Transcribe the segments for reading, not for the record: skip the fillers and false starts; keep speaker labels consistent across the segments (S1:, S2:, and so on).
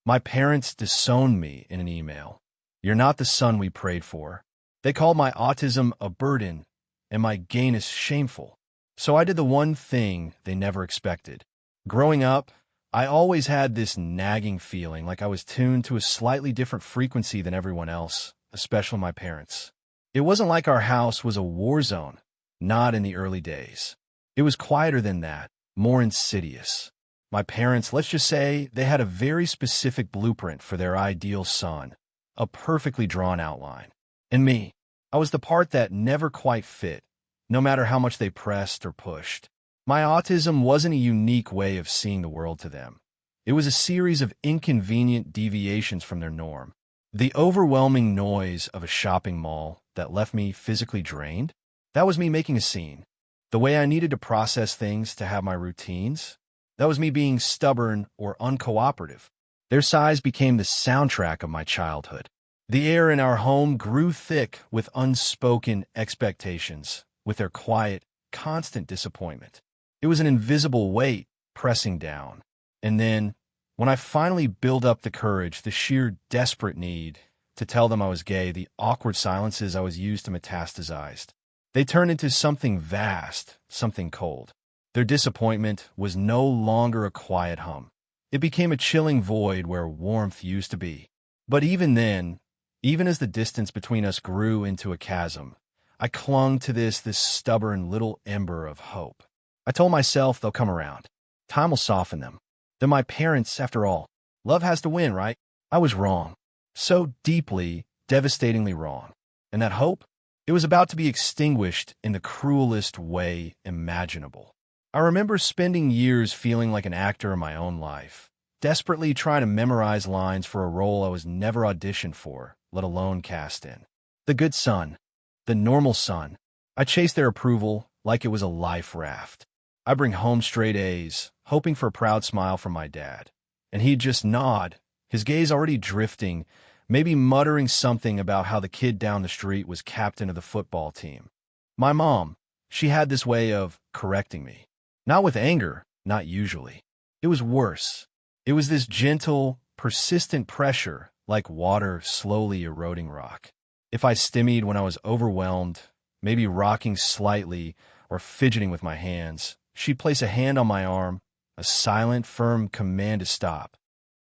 S1: My parents disowned me in an email. "You're not the son we prayed for." They called my autism a burden and my gayness shameful. So I did the one thing they never expected. Growing up, I always had this nagging feeling like I was tuned to a slightly different frequency than everyone else, especially my parents. It wasn't like our house was a war zone, not in the early days. It was quieter than that, more insidious. My parents, let's just say, they had a very specific blueprint for their ideal son, a perfectly drawn outline. And me, I was the part that never quite fit, no matter how much they pressed or pushed. My autism wasn't a unique way of seeing the world to them. It was a series of inconvenient deviations from their norm. The overwhelming noise of a shopping mall that left me physically drained, that was me making a scene. The way I needed to process things to have my routines, that was me being stubborn or uncooperative. Their size became the soundtrack of my childhood. The air in our home grew thick with unspoken expectations, with their quiet, constant disappointment. It was an invisible weight pressing down. And then, when I finally built up the courage, the sheer desperate need to tell them I was gay, the awkward silences I was used to metastasized, they turned into something vast, something cold. Their disappointment was no longer a quiet hum. It became a chilling void where warmth used to be. But even then, even as the distance between us grew into a chasm, I clung to this stubborn little ember of hope. I told myself they'll come around. Time will soften them. They're my parents, after all. Love has to win, right? I was wrong. So deeply, devastatingly wrong. And that hope? It was about to be extinguished in the cruelest way imaginable. I remember spending years feeling like an actor in my own life, desperately trying to memorize lines for a role I was never auditioned for, let alone cast in. The good son. The normal son. I chased their approval like it was a life raft. I bring home straight A's, hoping for a proud smile from my dad. And he'd just nod, his gaze already drifting, maybe muttering something about how the kid down the street was captain of the football team. My mom, she had this way of correcting me. Not with anger, not usually. It was worse. It was this gentle, persistent pressure, like water slowly eroding rock. If I stymied when I was overwhelmed, maybe rocking slightly or fidgeting with my hands, she'd place a hand on my arm, a silent, firm command to stop.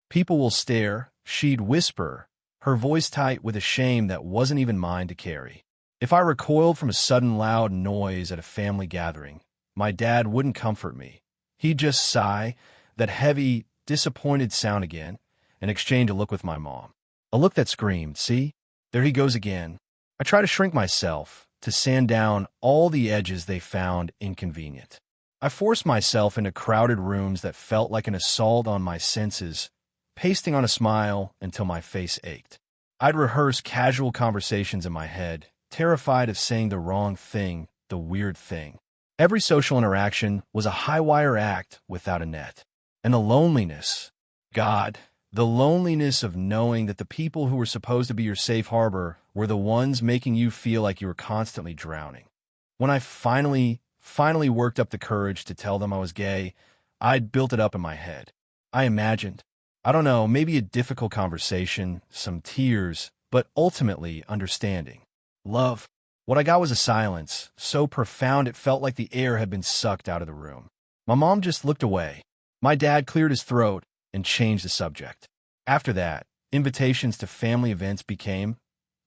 S1: People will stare, she'd whisper, her voice tight with a shame that wasn't even mine to carry. If I recoiled from a sudden loud noise at a family gathering, my dad wouldn't comfort me. He'd just sigh, that heavy, disappointed sound again, and exchange a look with my mom. A look that screamed, "See? There he goes again." I try to shrink myself, to sand down all the edges they found inconvenient. I forced myself into crowded rooms that felt like an assault on my senses, pasting on a smile until my face ached. I'd rehearse casual conversations in my head, terrified of saying the wrong thing, the weird thing. Every social interaction was a high-wire act without a net. And the loneliness, God, the loneliness of knowing that the people who were supposed to be your safe harbor were the ones making you feel like you were constantly drowning. When I finally worked up the courage to tell them I was gay, I'd built it up in my head. I imagined, I don't know, maybe a difficult conversation, some tears, but ultimately understanding. Love. What I got was a silence, so profound it felt like the air had been sucked out of the room. My mom just looked away. My dad cleared his throat and changed the subject. After that, invitations to family events became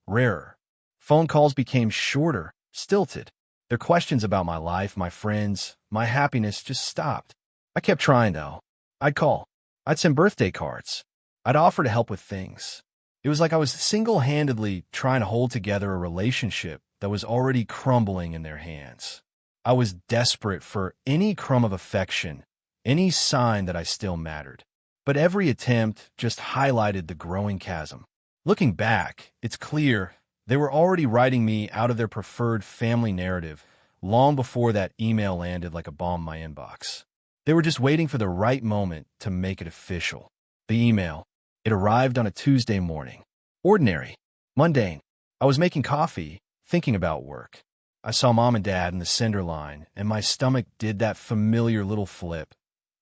S1: rarer. Phone calls became shorter, stilted. Their questions about my life, my friends, my happiness just stopped. I kept trying, though. I'd call. I'd send birthday cards. I'd offer to help with things. It was like I was single-handedly trying to hold together a relationship that was already crumbling in their hands. I was desperate for any crumb of affection, any sign that I still mattered. But every attempt just highlighted the growing chasm. Looking back, it's clear they were already writing me out of their preferred family narrative long before that email landed like a bomb in my inbox. They were just waiting for the right moment to make it official. The email. It arrived on a Tuesday morning. Ordinary. Mundane. I was making coffee, thinking about work. I saw Mom and Dad in the sender line, and my stomach did that familiar little flip.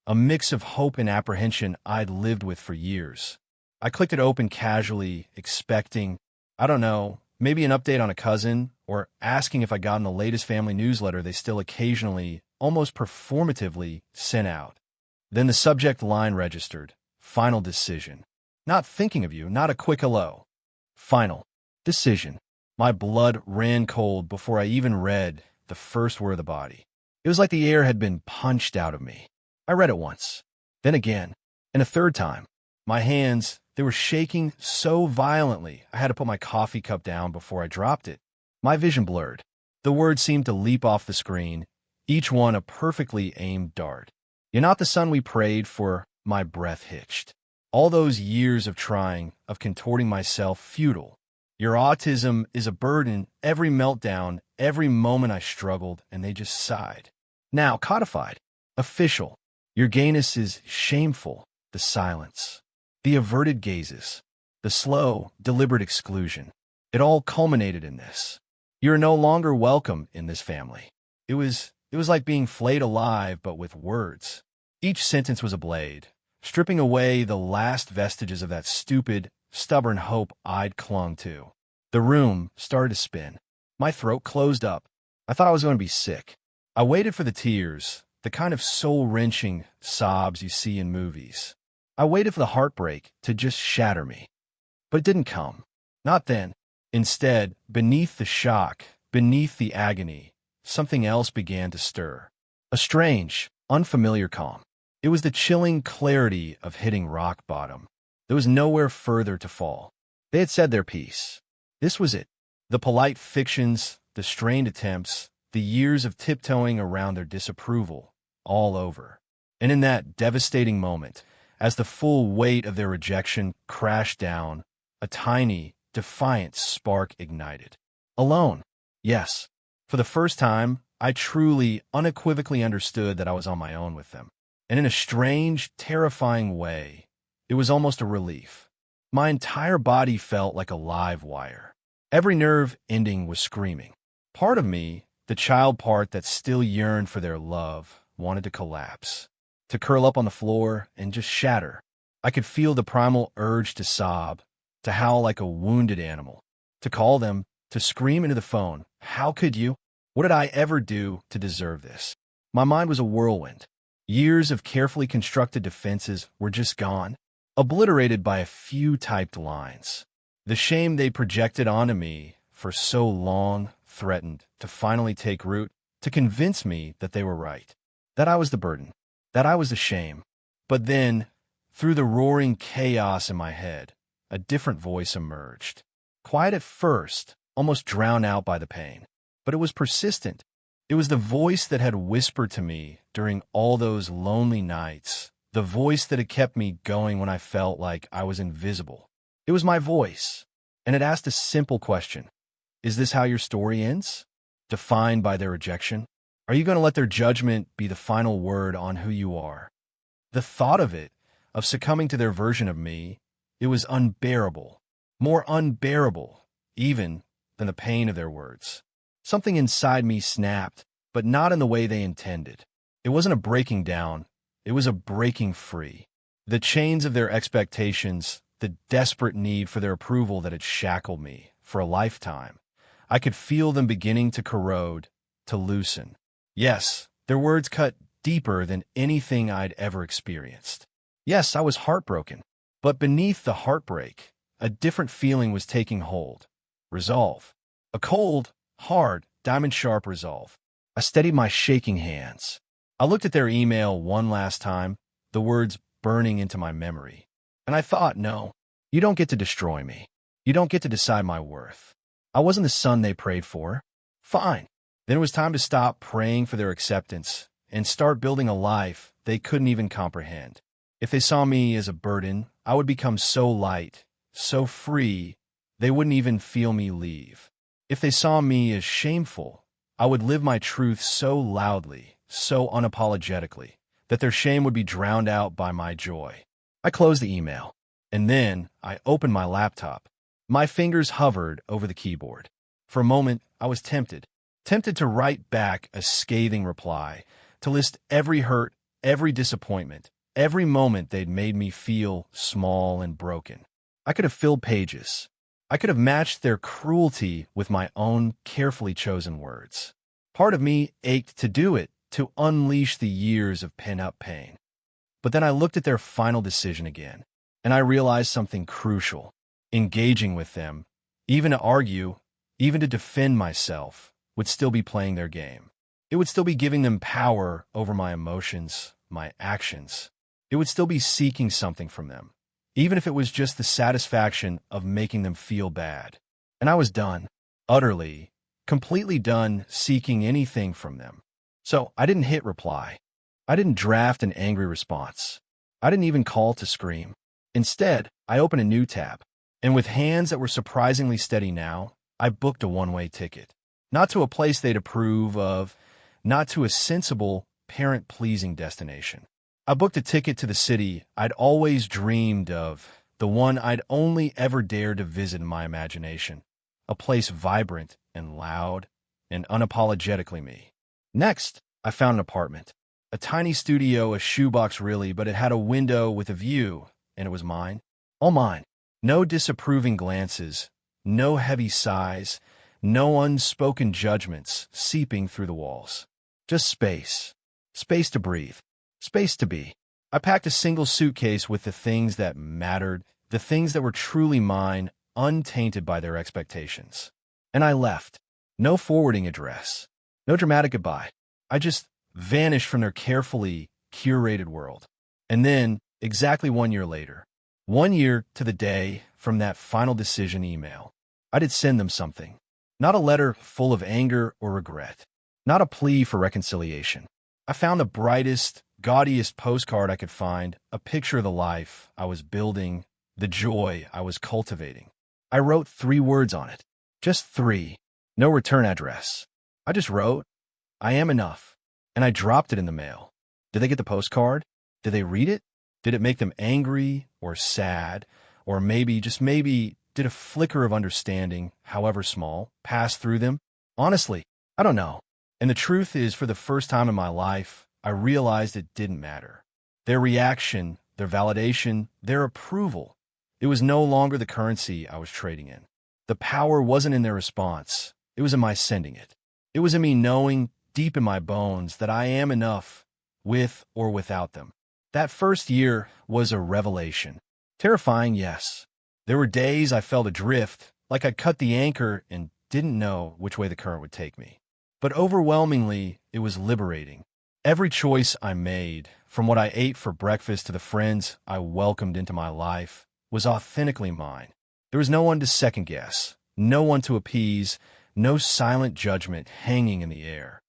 S1: A mix of hope and apprehension I'd lived with for years. I clicked it open casually, expecting, I don't know, maybe an update on a cousin, or asking if I got in the latest family newsletter they still occasionally, almost performatively, sent out. Then the subject line registered. Final decision. Not thinking of you, not a quick hello. Final decision. My blood ran cold before I even read the first word of the body. It was like the air had been punched out of me. I read it once, then again, and a third time. My hands, they were shaking so violently I had to put my coffee cup down before I dropped it. My vision blurred. The words seemed to leap off the screen, each one a perfectly aimed dart. You're not the son we prayed for. My breath hitched. All those years of trying, of contorting myself, futile. Your autism is a burden, every meltdown, every moment I struggled, and they just sighed. Now, codified, official. Your gayness is shameful. The silence. The averted gazes. The slow, deliberate exclusion. It all culminated in this. You're no longer welcome in this family. It was like being flayed alive, but with words. Each sentence was a blade, stripping away the last vestiges of that stupid, stubborn hope I'd clung to. The room started to spin. My throat closed up. I thought I was going to be sick. I waited for the tears, the kind of soul-wrenching sobs you see in movies. I waited for the heartbreak to just shatter me. But it didn't come. Not then. Instead, beneath the shock, beneath the agony, something else began to stir. A strange, unfamiliar calm. It was the chilling clarity of hitting rock bottom. There was nowhere further to fall. They had said their piece. This was it. The polite fictions, the strained attempts, the years of tiptoeing around their disapproval, all over. And in that devastating moment, as the full weight of their rejection crashed down, a tiny, defiant spark ignited. Alone. Yes. For the first time, I truly, unequivocally understood that I was on my own with them. And in a strange, terrifying way, it was almost a relief. My entire body felt like a live wire. Every nerve ending was screaming. Part of me, the child part that still yearned for their love, wanted to collapse, to curl up on the floor and just shatter. I could feel the primal urge to sob, to howl like a wounded animal, to call them, to scream into the phone. How could you? What did I ever do to deserve this? My mind was a whirlwind. Years of carefully constructed defenses were just gone, obliterated by a few typed lines. The shame they projected onto me for so long threatened to finally take root, to convince me that they were right, that I was the burden, that I was the shame. But then, through the roaring chaos in my head, a different voice emerged. Quiet at first, almost drowned out by the pain. But it was persistent. It was the voice that had whispered to me during all those lonely nights, the voice that had kept me going when I felt like I was invisible. It was my voice, and it asked a simple question. Is this how your story ends? Defined by their rejection? Are you going to let their judgment be the final word on who you are? The thought of it, of succumbing to their version of me, it was unbearable. More unbearable, even, than the pain of their words. Something inside me snapped, but not in the way they intended. It wasn't a breaking down, it was a breaking free. The chains of their expectations, the desperate need for their approval that had shackled me for a lifetime. I could feel them beginning to corrode, to loosen. Yes, their words cut deeper than anything I'd ever experienced. Yes, I was heartbroken, but beneath the heartbreak, a different feeling was taking hold. Resolve. A cold, hard, diamond-sharp resolve. I steadied my shaking hands. I looked at their email one last time, the words burning into my memory. And I thought, no, you don't get to destroy me. You don't get to decide my worth. I wasn't the son they prayed for. Fine. Then it was time to stop praying for their acceptance and start building a life they couldn't even comprehend. If they saw me as a burden, I would become so light, so free, they wouldn't even feel me leave. If they saw me as shameful, I would live my truth so loudly, so unapologetically, that their shame would be drowned out by my joy. I closed the email, and then I opened my laptop. My fingers hovered over the keyboard. For a moment, I was tempted to write back a scathing reply, to list every hurt, every disappointment, Every moment they'd made me feel small and broken. I could have filled pages. I could have matched their cruelty with my own carefully chosen words. Part of me ached to do it, to unleash the years of pent-up pain. But then I looked at their final decision again, and I realized something crucial. Engaging with them, even to argue, even to defend myself, would still be playing their game. It would still be giving them power over my emotions, my actions. It would still be seeking something from them, even if it was just the satisfaction of making them feel bad. And I was done, utterly, completely done seeking anything from them. So I didn't hit reply. I didn't draft an angry response. I didn't even call to scream. Instead, I opened a new tab, and with hands that were surprisingly steady now, I booked a one-way ticket. Not to a place they'd approve of, not to a sensible, parent-pleasing destination. I booked a ticket to the city I'd always dreamed of, the one I'd only ever dared to visit in my imagination, a place vibrant and loud and unapologetically me. Next, I found an apartment. A tiny studio, a shoebox really, but it had a window with a view, and it was mine. All mine. No disapproving glances, no heavy sighs, no unspoken judgments seeping through the walls. Just space. Space to breathe. Space to be. I packed a single suitcase with the things that mattered, the things that were truly mine, untainted by their expectations. And I left. No forwarding address. No dramatic goodbye. I just vanished from their carefully curated world. And then, exactly 1 year later, 1 year to the day from that final decision email, I did send them something. Not a letter full of anger or regret. Not a plea for reconciliation. I found the brightest, gaudiest postcard I could find, a picture of the life I was building, the joy I was cultivating. I wrote 3 words on it. Just 3. No return address. I just wrote, "I am enough." And I dropped it in the mail. Did they get the postcard? Did they read it? Did it make them angry or sad? Or maybe, just maybe, did a flicker of understanding, however small, pass through them? Honestly, I don't know. And the truth is, for the first time in my life, I realized it didn't matter. Their reaction, their validation, their approval, it was no longer the currency I was trading in. The power wasn't in their response. It was in my sending it. It was in me knowing deep in my bones that I am enough, with or without them. That first year was a revelation. Terrifying, yes. There were days I felt adrift, like I'd cut the anchor and didn't know which way the current would take me. But overwhelmingly, it was liberating. Every choice I made, from what I ate for breakfast to the friends I welcomed into my life, was authentically mine. There was no one to second-guess, no one to appease, no silent judgment hanging in the air.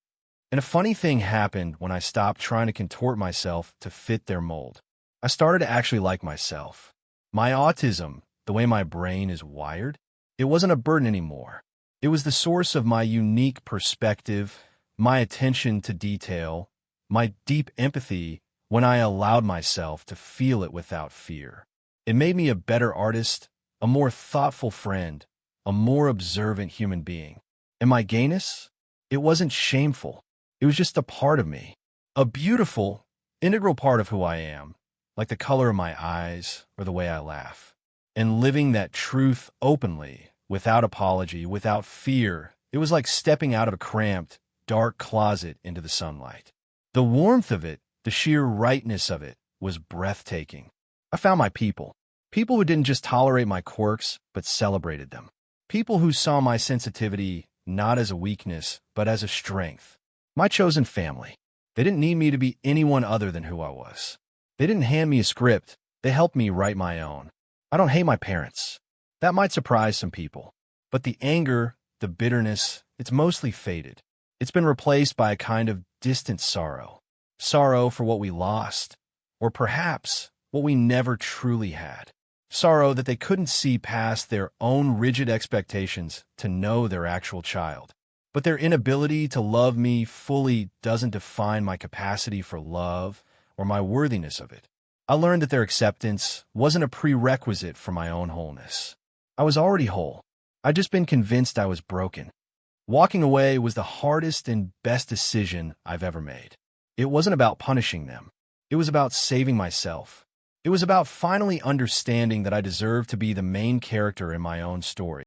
S1: And a funny thing happened when I stopped trying to contort myself to fit their mold. I started to actually like myself. My autism, the way my brain is wired, it wasn't a burden anymore. It was the source of my unique perspective, my attention to detail, my deep empathy when I allowed myself to feel it without fear. It made me a better artist, a more thoughtful friend, a more observant human being. And my gayness? It wasn't shameful. It was just a part of me. A beautiful, integral part of who I am, like the color of my eyes or the way I laugh. And living that truth openly, without apology, without fear, it was like stepping out of a cramped, dark closet into the sunlight. The warmth of it, the sheer rightness of it, was breathtaking. I found my people. People who didn't just tolerate my quirks, but celebrated them. People who saw my sensitivity not as a weakness, but as a strength. My chosen family. They didn't need me to be anyone other than who I was. They didn't hand me a script. They helped me write my own. I don't hate my parents. That might surprise some people. But the anger, the bitterness, it's mostly faded. It's been replaced by a kind of distant sorrow. Sorrow for what we lost, or perhaps what we never truly had. Sorrow that they couldn't see past their own rigid expectations to know their actual child. But their inability to love me fully doesn't define my capacity for love or my worthiness of it. I learned that their acceptance wasn't a prerequisite for my own wholeness. I was already whole. I'd just been convinced I was broken. Walking away was the hardest and best decision I've ever made. It wasn't about punishing them. It was about saving myself. It was about finally understanding that I deserved to be the main character in my own story.